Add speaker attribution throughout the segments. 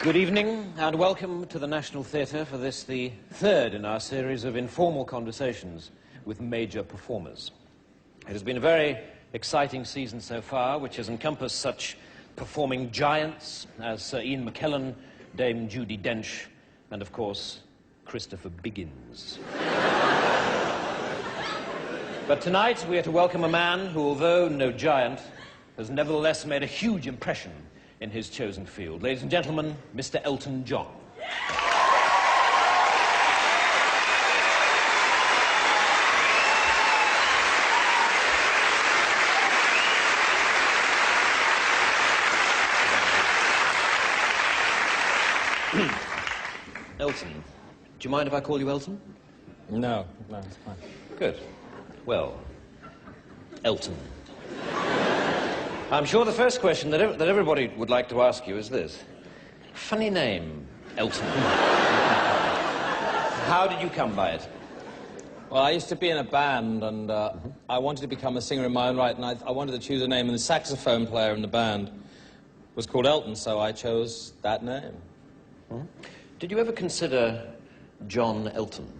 Speaker 1: Good evening and welcome to the National Theatre for this, the third in our series of informal conversations with major performers. It has been a very exciting season so far, which has encompassed such performing giants as Sir Ian McKellen, Dame Judi Dench, and of course, Christopher Biggins. But tonight we are to welcome a man who, although no giant, has nevertheless made a huge impression in his chosen field. Ladies and gentlemen, Mr. Elton John. Elton, do you mind if I call you Elton?
Speaker 2: No, it's fine.
Speaker 1: Good. Well, Elton. I'm sure the first question that everybody would like to ask you is this. Funny name, Elton. How did you come by it?
Speaker 2: Well, I used to be in a band, and I wanted to become a singer in my own right, and I wanted to choose a name, and the saxophone player in the band was called Elton, so I chose that name.
Speaker 1: Hmm? Did you ever consider John Elton?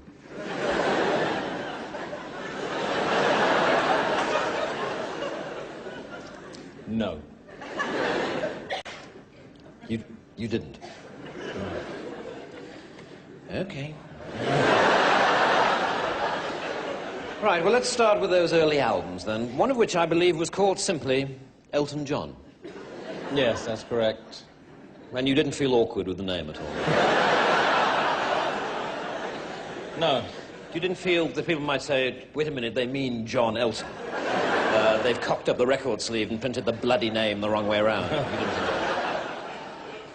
Speaker 2: No.
Speaker 1: You didn't? No. Okay. Right, well, let's start with those early albums, then. One of which I believe was called simply Elton John.
Speaker 2: Yes, that's correct.
Speaker 1: And you didn't feel awkward with the name at all?
Speaker 2: No.
Speaker 1: You didn't feel that people might say, wait a minute, they mean John Elton. They've cocked up the record sleeve and printed the bloody name the wrong way around.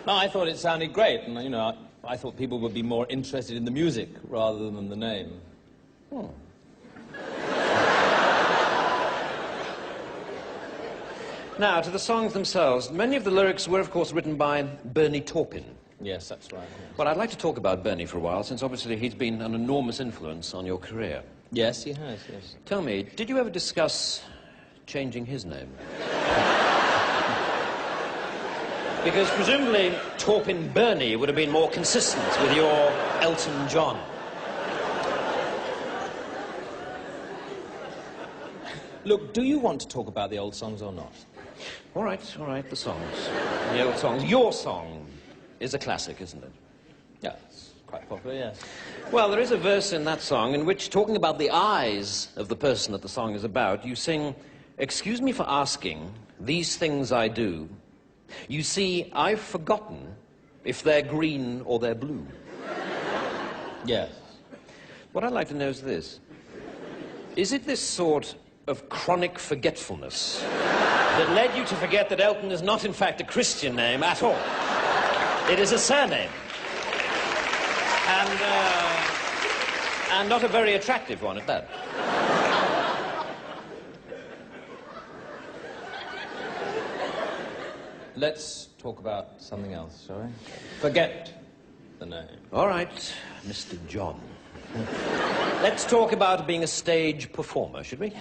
Speaker 2: No, I thought it sounded great, and, you know, I thought people would be more interested in the music rather than the name.
Speaker 1: Hmm. Now, to the songs themselves, many of the lyrics were, of course, written by Bernie Taupin.
Speaker 2: Yes, that's right. Yes.
Speaker 1: Well, I'd like to talk about Bernie for a while, since obviously he's been an enormous influence on your career.
Speaker 2: Yes, he has, yes.
Speaker 1: Tell me, did you ever discuss changing his name? Because presumably Taupin Bernie would have been more consistent with your Elton John.
Speaker 2: Look, do you want to talk about the old songs or not?
Speaker 1: All right, the songs. The old songs. Your song is a classic, isn't it?
Speaker 2: Yeah, it's quite popular, yes.
Speaker 1: Well, there is a verse in that song in which, talking about the eyes of the person that the song is about, you sing, "Excuse me for asking, these things I do. You see, I've forgotten if they're green or they're blue."
Speaker 2: Yes.
Speaker 1: What I'd like to know is this. Is it this sort of chronic forgetfulness that led you to forget that Elton is not, in fact, a Christian name at all? It is a surname. And not a very attractive one at that.
Speaker 2: Let's talk about something else, shall we? Forget the name.
Speaker 1: All right, Mr. John. Let's talk about being a stage performer, should we?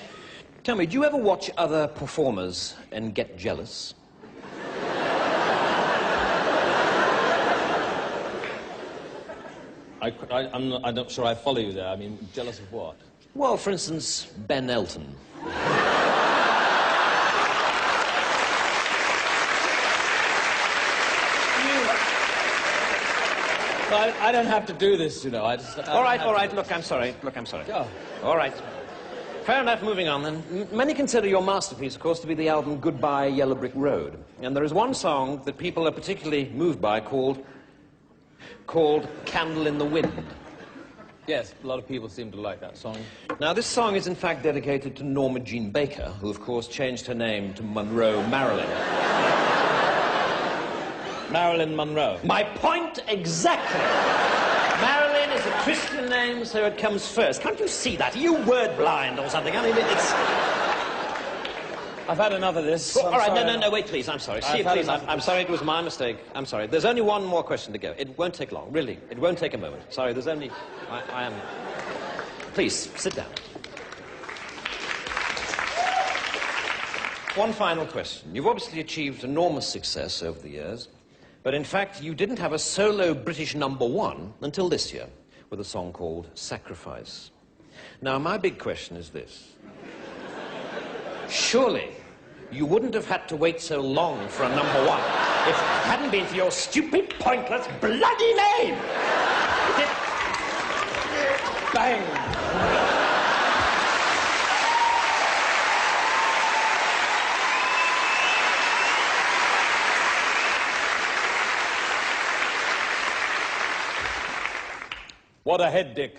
Speaker 1: Tell me, do you ever watch other performers and get jealous?
Speaker 2: I'm not sure I follow you there. I mean, jealous of what?
Speaker 1: Well, for instance, Ben Elton.
Speaker 2: I don't have to do this, you know.
Speaker 1: All right. Look, I'm sorry.
Speaker 2: Oh.
Speaker 1: All right. Fair enough, moving on then. Many consider your masterpiece, of course, to be the album Goodbye Yellow Brick Road. And there is one song that people are particularly moved by called Candle in the Wind.
Speaker 2: Yes, a lot of people seem to like that song.
Speaker 1: Now, this song is in fact dedicated to Norma Jean Baker, who, of course, changed her name to Monroe Marilyn.
Speaker 2: Marilyn Monroe.
Speaker 1: My point exactly. Marilyn is a Christian name, so it comes first. Can't you see that? Are you word blind or something? I mean, it's...
Speaker 2: I've had enough of this.
Speaker 1: All right, no, wait, please, I'm sorry. See, please, I'm sorry, it was my mistake. I'm sorry. There's only one more question to go. It won't take long, really. It won't take a moment. Sorry, there's only... I am... Please, sit down. One final question. You've obviously achieved enormous success over the years. But in fact, you didn't have a solo British #1 until this year, with a song called Sacrifice. Now, my big question is this. Surely, you wouldn't have had to wait so long for a #1 if it hadn't been for your stupid, pointless, bloody name! Bang!
Speaker 2: What a head, Dick.